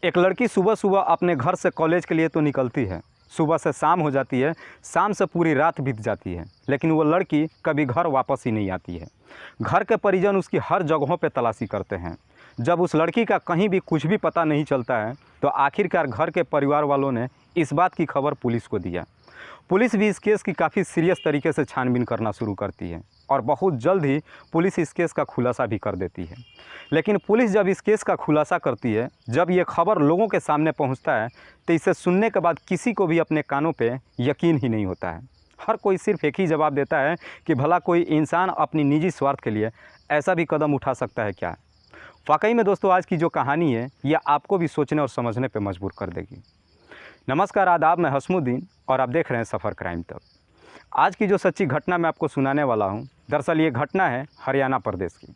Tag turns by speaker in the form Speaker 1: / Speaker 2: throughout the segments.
Speaker 1: एक लड़की सुबह सुबह अपने घर से कॉलेज के लिए तो निकलती है, सुबह से शाम हो जाती है, शाम से पूरी रात बीत जाती है, लेकिन वो लड़की कभी घर वापस ही नहीं आती है। घर के परिजन उसकी हर जगहों पे तलाशी करते हैं। जब उस लड़की का कहीं भी कुछ भी पता नहीं चलता है तो आखिरकार घर के परिवार वालों ने इस बात की खबर पुलिस को दिया। पुलिस भी इस केस की काफ़ी सीरियस तरीके से छानबीन करना शुरू करती है और बहुत जल्द ही पुलिस इस केस का खुलासा भी कर देती है। लेकिन पुलिस जब इस केस का खुलासा करती है, जब ये खबर लोगों के सामने पहुंचता है, तो इसे सुनने के बाद किसी को भी अपने कानों पे यकीन ही नहीं होता है। हर कोई सिर्फ एक ही जवाब देता है कि भला कोई इंसान अपनी निजी स्वार्थ के लिए ऐसा भी कदम उठा सकता है क्या। वाकई में दोस्तों, आज की जो कहानी है यह आपको भी सोचने और समझने पर मजबूर कर देगी। नमस्कार, आदाब, मैं हसमुद्दीन और आप देख रहे हैं सफ़र क्राइम तक। आज की जो सच्ची घटना मैं आपको सुनाने वाला हूं, दरअसल ये घटना है हरियाणा प्रदेश की।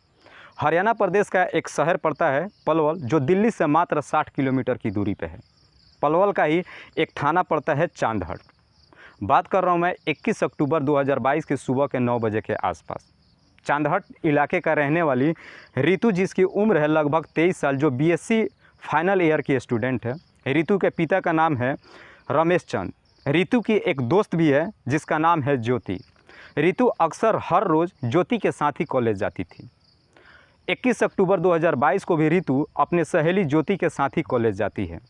Speaker 1: हरियाणा प्रदेश का एक शहर पड़ता है पलवल, जो दिल्ली से मात्र 60 किलोमीटर की दूरी पे है। पलवल का ही एक थाना पड़ता है चांदहट। बात कर रहा हूँ मैं 21 अक्टूबर 2022 की सुबह के 9 बजे के आसपास। चांदहट इलाके का रहने वाली रितु, जिसकी उम्र है लगभग 23 साल, जो बीएससी फाइनल ईयर की स्टूडेंट है। रितु के पिता का नाम है रमेश चंद। रितु की एक दोस्त भी है जिसका नाम है ज्योति। रितु अक्सर हर रोज़ ज्योति के साथ ही कॉलेज जाती थी। 21 अक्टूबर 2022 को भी रितु अपने सहेली ज्योति के साथ ही कॉलेज जाती है,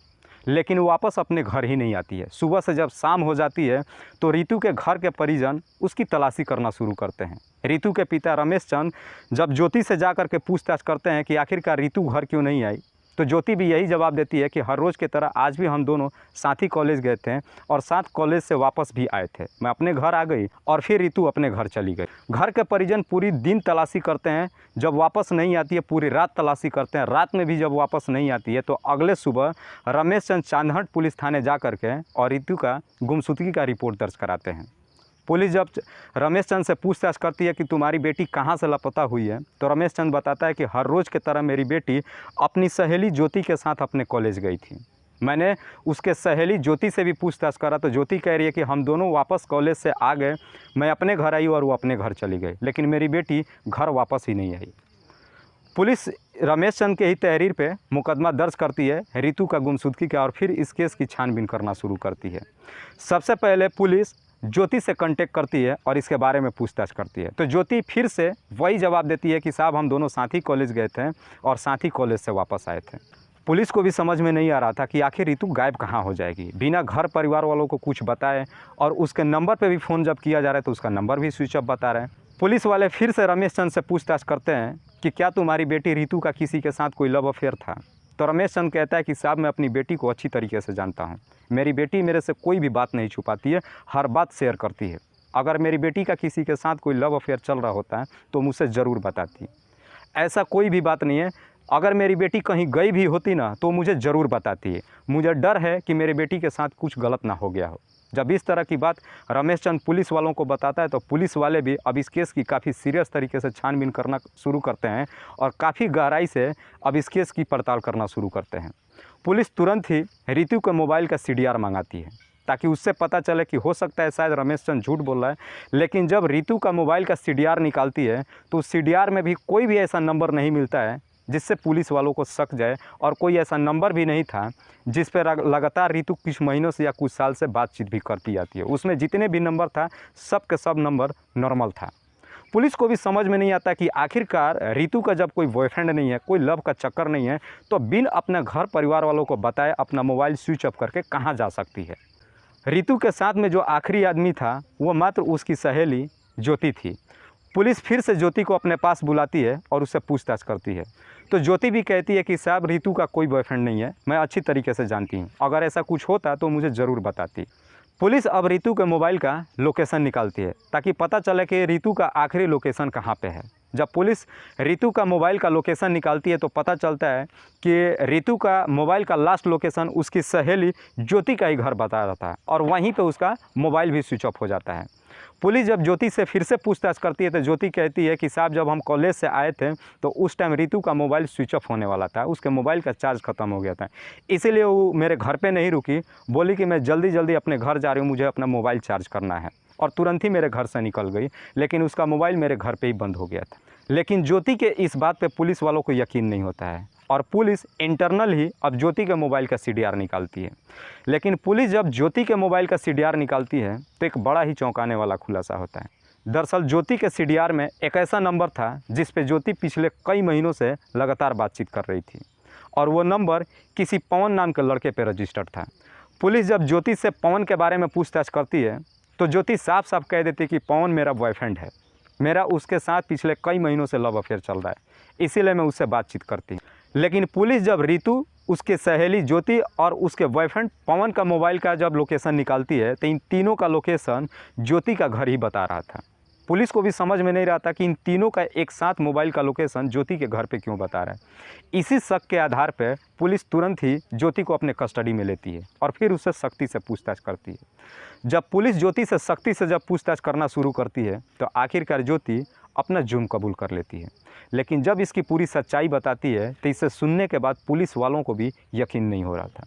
Speaker 1: लेकिन वापस अपने घर ही नहीं आती है। सुबह से जब शाम हो जाती है तो रितु के घर के परिजन उसकी तलाशी करना शुरू करते हैं। रितु के पिता रमेश चंद जब ज्योति से जा कर के पूछताछ करते हैं कि आखिरकार रितु घर क्यों नहीं आई, तो ज्योति भी यही जवाब देती है कि हर रोज़ की तरह आज भी हम दोनों साथ ही कॉलेज गए थे और साथ कॉलेज से वापस भी आए थे। मैं अपने घर आ गई और फिर रितु अपने घर चली गई। घर के परिजन पूरी दिन तलाशी करते हैं, जब वापस नहीं आती है पूरी रात तलाशी करते हैं। रात में भी जब वापस नहीं आती है तो अगले सुबह रमेश चंद चांदहट पुलिस थाने जा करके और रितु का गुमशुदगी का रिपोर्ट दर्ज कराते हैं। पुलिस जब रमेश चंद से पूछताछ करती है कि तुम्हारी बेटी कहाँ से लापता हुई है, तो रमेश चंद बताता है कि हर रोज़ की तरह मेरी बेटी अपनी सहेली ज्योति के साथ अपने कॉलेज गई थी। मैंने उसके सहेली ज्योति से भी पूछताछ करा तो ज्योति कह रही है कि हम दोनों वापस कॉलेज से आ गए, मैं अपने घर आई और वो अपने घर चली गई, लेकिन मेरी बेटी घर वापस ही नहीं आई। पुलिस रमेश चंद के ही तहरीर पे मुकदमा दर्ज करती है रितु का गुमशुदगी का और फिर इस केस की छानबीन करना शुरू करती है। सबसे पहले पुलिस ज्योति से कांटेक्ट करती है और इसके बारे में पूछताछ करती है, तो ज्योति फिर से वही जवाब देती है कि साहब हम दोनों साथ ही कॉलेज गए थे और साथ ही कॉलेज से वापस आए थे। पुलिस को भी समझ में नहीं आ रहा था कि आखिर रितु गायब कहाँ हो जाएगी, बिना घर परिवार वालों को कुछ बताए, और उसके नंबर पे भी फ़ोन जब किया जा रहा है तो उसका नंबर भी स्विच ऑफ बता रहे हैं। पुलिस वाले फिर से रमेश चंद से पूछताछ करते हैं कि क्या तुम्हारी बेटी रितु का किसी के साथ कोई लव अफेयर था, तो रमेश चंद कहता है कि साहब मैं अपनी बेटी को अच्छी तरीके से जानता हूँ, मेरी बेटी मेरे से कोई भी बात नहीं छुपाती है, हर बात शेयर करती है। अगर मेरी बेटी का किसी के साथ कोई लव अफेयर चल रहा होता है तो मुझसे ज़रूर बताती। ऐसा कोई भी बात नहीं है। अगर मेरी बेटी कहीं गई भी होती ना तो मुझे ज़रूर बताती है। मुझे डर है कि मेरी बेटी के साथ कुछ गलत ना हो गया हो। जब इस तरह की बात रमेश चंद पुलिस वालों को बताता है तो पुलिस वाले भी अब इस केस की काफ़ी सीरियस तरीके से छानबीन करना शुरू करते हैं और काफ़ी गहराई से अब इस केस की पड़ताल करना शुरू करते हैं। पुलिस तुरंत ही रितु के मोबाइल का CDR मंगाती है ताकि उससे पता चले कि हो सकता है शायद रमेश चंद झूठ बोल रहा है। लेकिन जब रितु का मोबाइल का CDR निकालती है तो उस CDR में भी कोई भी ऐसा नंबर नहीं मिलता है जिससे पुलिस वालों को शक जाए, और कोई ऐसा नंबर भी नहीं था जिस पर लगातार रितु कुछ महीनों से या कुछ साल से बातचीत भी करती जाती है। उसमें जितने भी नंबर था सब के सब नंबर नॉर्मल था। पुलिस को भी समझ में नहीं आता कि आखिरकार रितु का जब कोई बॉयफ्रेंड नहीं है, कोई लव का चक्कर नहीं है, तो बिन अपने घर परिवार वालों को बताए अपना मोबाइल स्विच ऑफ करके कहाँ जा सकती है। रितु के साथ में जो आखिरी आदमी था वो मात्र उसकी सहेली ज्योति थी। पुलिस फिर से ज्योति को अपने पास बुलाती है और उससे पूछताछ करती है, तो ज्योति भी कहती है कि साहब रितु का कोई बॉयफ्रेंड नहीं है, मैं अच्छी तरीके से जानती हूँ, अगर ऐसा कुछ होता तो मुझे ज़रूर बताती। पुलिस अब रितु के मोबाइल का लोकेशन निकालती है ताकि पता चले कि रितु का आखिरी लोकेशन कहाँ पे है। जब पुलिस रितु का मोबाइल का लोकेशन निकालती है तो पता चलता है कि रितु का मोबाइल का लास्ट लोकेशन उसकी सहेली ज्योति का ही घर बता रहा था और वहीं पे उसका मोबाइल भी स्विच ऑफ हो जाता है। पुलिस जब ज्योति से फिर से पूछताछ करती है तो ज्योति कहती है कि साहब जब हम कॉलेज से आए थे तो उस टाइम रितु का मोबाइल स्विच ऑफ होने वाला था, उसके मोबाइल का चार्ज ख़त्म हो गया था, इसीलिए वो मेरे घर पे नहीं रुकी, बोली कि मैं जल्दी जल्दी अपने घर जा रही हूँ, मुझे अपना मोबाइल चार्ज करना है, और तुरंत ही मेरे घर से निकल गई। लेकिन उसका मोबाइल मेरे घर पर ही बंद हो गया था। लेकिन ज्योति के इस बात पर पुलिस वालों को यकीन नहीं होता है। और पुलिस इंटरनल ही अब ज्योति के मोबाइल का CDR निकालती है। लेकिन पुलिस जब ज्योति के मोबाइल का CDR निकालती है तो एक बड़ा ही चौंकाने वाला खुलासा होता है। दरअसल ज्योति के CDR में एक ऐसा नंबर था जिस पे ज्योति पिछले कई महीनों से लगातार बातचीत कर रही थी और वो नंबर किसी पवन नाम के लड़के पे रजिस्टर्ड था। पुलिस जब ज्योति से पवन के बारे में पूछताछ करती है तो ज्योति साफ साफ कह देती कि पवन मेरा बॉयफ्रेंड है, मेरा उसके साथ पिछले कई महीनों से लव अफेयर चल रहा है, इसीलिए मैं उससे बातचीत करती हूँ। लेकिन पुलिस जब रितु, उसके सहेली ज्योति और उसके बॉयफ्रेंड पवन का मोबाइल का जब लोकेशन निकालती है तो इन तीनों का लोकेशन ज्योति का घर ही बता रहा था। पुलिस को भी समझ में नहीं रहा था कि इन तीनों का एक साथ मोबाइल का लोकेशन ज्योति के घर पे क्यों बता रहा है। इसी शक के आधार पर पुलिस तुरंत ही ज्योति को अपने कस्टडी में लेती है और फिर उससे सख्ती से पूछताछ करती है। जब पुलिस ज्योति से सख्ती से जब पूछताछ करना शुरू करती है तो आखिरकार ज्योति अपना जुर्म कबूल कर लेती है। लेकिन जब इसकी पूरी सच्चाई बताती है तो इसे सुनने के बाद पुलिस वालों को भी यकीन नहीं हो रहा था।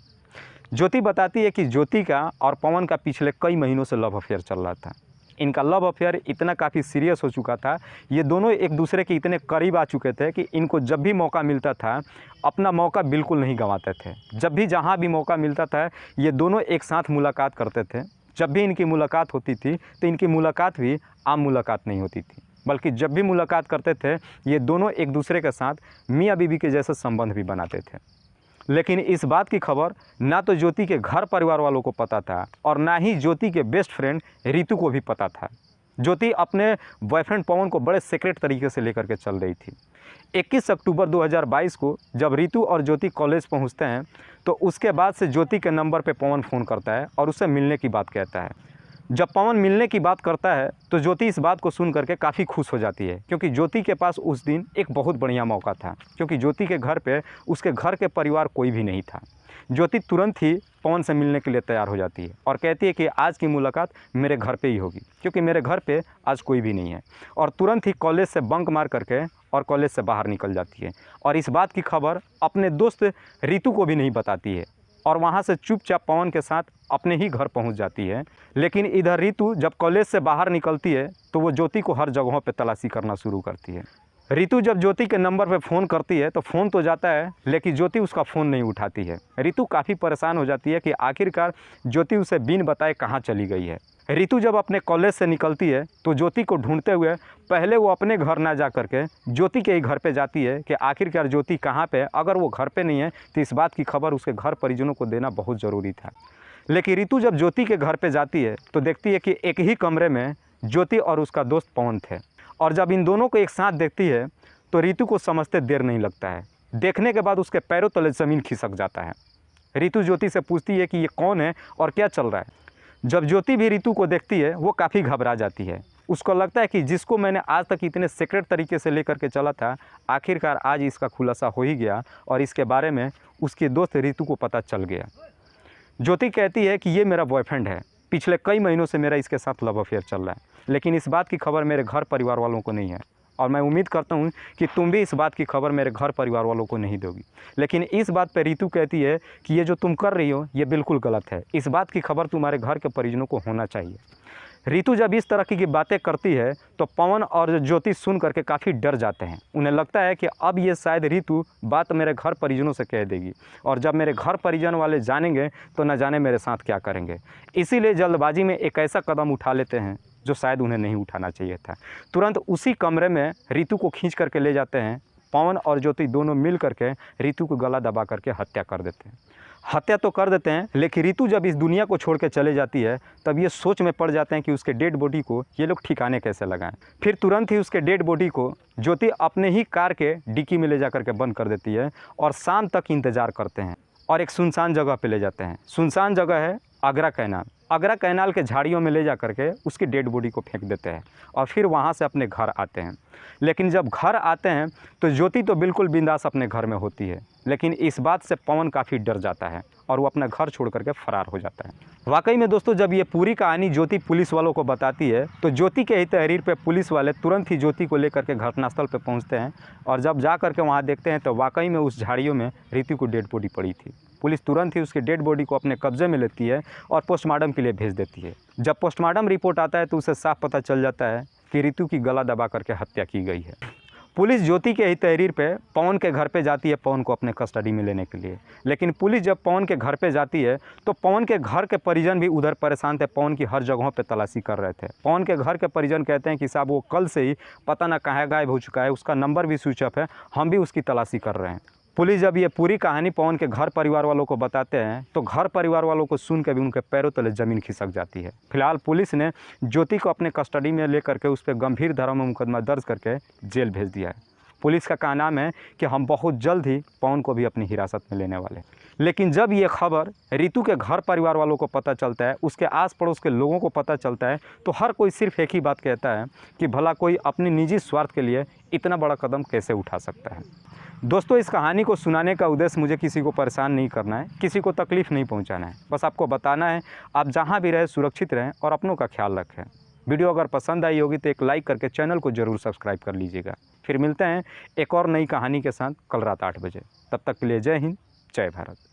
Speaker 1: ज्योति बताती है कि ज्योति का और पवन का पिछले कई महीनों से लव अफेयर चल रहा था। इनका लव अफेयर इतना काफ़ी सीरियस हो चुका था, ये दोनों एक दूसरे के इतने करीब आ चुके थे कि इनको जब भी मौका मिलता था अपना मौका बिल्कुल नहीं गंवाते थे। जब भी जहाँ भी मौका मिलता था ये दोनों एक साथ मुलाकात करते थे। जब भी इनकी मुलाकात होती थी तो इनकी मुलाकात भी आम मुलाकात नहीं होती थी, बल्कि जब भी मुलाकात करते थे ये दोनों एक दूसरे के साथ मियाँ बीवी के जैसे संबंध भी बनाते थे। लेकिन इस बात की खबर ना तो ज्योति के घर परिवार वालों को पता था और ना ही ज्योति के बेस्ट फ्रेंड रितु को भी पता था। ज्योति अपने बॉयफ्रेंड पवन को बड़े सीक्रेट तरीके से लेकर के चल रही थी। 21 अक्टूबर 2022 को जब रितु और ज्योति कॉलेज पहुंचते हैं तो उसके बाद से ज्योति के नंबर पे पवन फ़ोन करता है और उससे मिलने की बात कहता है। जब पवन मिलने की बात करता है तो ज्योति इस बात को सुन करके काफ़ी खुश हो जाती है, क्योंकि ज्योति के पास उस दिन एक बहुत बढ़िया मौका था, क्योंकि ज्योति के घर पे उसके घर के परिवार कोई भी नहीं था। ज्योति तुरंत ही पवन से मिलने के लिए तैयार हो जाती है और कहती है कि आज की मुलाकात मेरे घर पे ही होगी, क्योंकि मेरे घर पे आज कोई भी नहीं है। और तुरंत ही कॉलेज से बंक मार करके और कॉलेज से बाहर निकल जाती है और इस बात की खबर अपने दोस्त रितु को भी नहीं बताती है और वहाँ से चुपचाप पवन के साथ अपने ही घर पहुँच जाती है। लेकिन इधर रितु जब कॉलेज से बाहर निकलती है तो वो ज्योति को हर जगहों पे तलाशी करना शुरू करती है। रितु जब ज्योति के नंबर पे फ़ोन करती है तो फ़ोन तो जाता है लेकिन ज्योति उसका फ़ोन नहीं उठाती है। रितु काफ़ी परेशान हो जाती है कि आखिरकार ज्योति उसे बिन बताए कहाँ चली गई है। रितु जब अपने कॉलेज से निकलती है तो ज्योति को ढूंढते हुए पहले वो अपने घर ना जा करके ज्योति के ही घर पे जाती है कि आखिरकार ज्योति कहाँ पे। अगर वो घर पे नहीं है तो इस बात की खबर उसके घर परिजनों को देना बहुत ज़रूरी था। लेकिन रितु जब ज्योति के घर पे जाती है तो देखती है कि एक ही कमरे में ज्योति और उसका दोस्त पवन थे और जब इन दोनों को एक साथ देखती है तो रितु को समझते देर नहीं लगता है। देखने के बाद उसके पैरों तले ज़मीन खिसक जाता है। रितु ज्योति से पूछती है कि ये कौन है और क्या चल रहा है। जब ज्योति भी रितु को देखती है वो काफ़ी घबरा जाती है। उसको लगता है कि जिसको मैंने आज तक इतने सीक्रेट तरीके से लेकर के चला था आखिरकार आज इसका खुलासा हो ही गया और इसके बारे में उसकी दोस्त रितु को पता चल गया। ज्योति कहती है कि ये मेरा बॉयफ्रेंड है, पिछले कई महीनों से मेरा इसके साथ लव अफेयर चल रहा है, लेकिन इस बात की खबर मेरे घर परिवार वालों को नहीं है और मैं उम्मीद करता हूँ कि तुम भी इस बात की खबर मेरे घर परिवार वालों को नहीं दोगी। लेकिन इस बात पर रितु कहती है कि ये जो तुम कर रही हो ये बिल्कुल गलत है, इस बात की खबर तुम्हारे घर के परिजनों को होना चाहिए। रितु जब इस तरह की बातें करती है तो पवन और ज्योति सुन करके काफ़ी डर जाते हैं। उन्हें लगता है कि अब ये शायद रितु बात मेरे घर परिजनों से कह देगी और जब मेरे घर परिजन वाले जानेंगे तो न जाने मेरे साथ क्या करेंगे। इसीलिए जल्दबाजी में एक ऐसा कदम उठा लेते हैं जो शायद उन्हें नहीं उठाना चाहिए था। तुरंत उसी कमरे में रितु को खींच करके ले जाते हैं। पवन और ज्योति दोनों मिल करके रितु को गला दबा करके हत्या कर देते हैं। हत्या तो कर देते हैं लेकिन रितु जब इस दुनिया को छोड़ के चले जाती है तब ये सोच में पड़ जाते हैं कि उसके डेड बॉडी को ये लोग ठिकाने कैसे लगाएं। फिर तुरंत ही उसके डेड बॉडी को ज्योति अपने ही कार के डिक्की में ले जा करके बंद कर देती है और शाम तक इंतज़ार करते हैं और एक सुनसान जगह पे ले जाते हैं। सुनसान जगह है आगरा कैनाल। आगरा कैनाल के झाड़ियों में ले जा करके उसकी डेड बॉडी को फेंक देते हैं और फिर वहाँ से अपने घर आते हैं। लेकिन जब घर आते हैं तो ज्योति तो बिल्कुल बिंदास अपने घर में होती है, लेकिन इस बात से पवन काफ़ी डर जाता है और वो अपना घर छोड़ करके फरार हो जाता है। वाकई में दोस्तों जब ये पूरी कहानी ज्योति पुलिस वालों को बताती है तो ज्योति के ही तहरीर पे पुलिस वाले तुरंत ही ज्योति को लेकर के घटनास्थल पे पहुंचते हैं और जब जा करके वहाँ देखते हैं तो वाकई में उस झाड़ियों में रितु को डेड बॉडी पड़ी थी। पुलिस तुरंत ही उसके डेड बॉडी को अपने कब्जे में लेती है और पोस्टमार्टम के लिए भेज देती है। जब पोस्टमार्टम रिपोर्ट आता है तो उसे साफ पता चल जाता है कि रितु की गला दबा करके हत्या की गई है। पुलिस ज्योति के ही तहरीर पे पवन के घर पे जाती है पवन को अपने कस्टडी में लेने के लिए। लेकिन पुलिस जब पवन के घर पे जाती है तो पवन के घर के परिजन भी उधर परेशान थे, पवन की हर जगहों पे तलाशी कर रहे थे। पवन के घर के परिजन कहते हैं कि साहब वो कल से ही पता ना कहाँ गायब हो चुका है, उसका नंबर भी स्विच ऑफ है, हम भी उसकी तलाशी कर रहे हैं। पुलिस जब ये पूरी कहानी पवन के घर परिवार वालों को बताते हैं तो घर परिवार वालों को सुन के भी उनके पैरों तले ज़मीन खिसक जाती है। फिलहाल पुलिस ने ज्योति को अपने कस्टडी में लेकर के उस पर गंभीर धारा में मुकदमा दर्ज करके जेल भेज दिया है। पुलिस का कहना है कि हम बहुत जल्द ही पवन को भी अपनी हिरासत में लेने वाले हैं। लेकिन जब ये खबर रितु के घर परिवार वालों को पता चलता है, उसके आस पड़ोस के लोगों को पता चलता है, तो हर कोई सिर्फ एक ही बात कहता है कि भला कोई अपनी निजी स्वार्थ के लिए इतना बड़ा कदम कैसे उठा सकता है। दोस्तों, इस कहानी को सुनाने का उद्देश्य मुझे किसी को परेशान नहीं करना है, किसी को तकलीफ़ नहीं पहुंचाना है। बस आपको बताना है आप जहां भी रहें सुरक्षित रहें और अपनों का ख्याल रखें। वीडियो अगर पसंद आई होगी तो एक लाइक करके चैनल को ज़रूर सब्सक्राइब कर लीजिएगा। फिर मिलते हैं एक और नई कहानी के साथ कल रात 8 बजे। तब तक के लिए जय हिंद, जय भारत।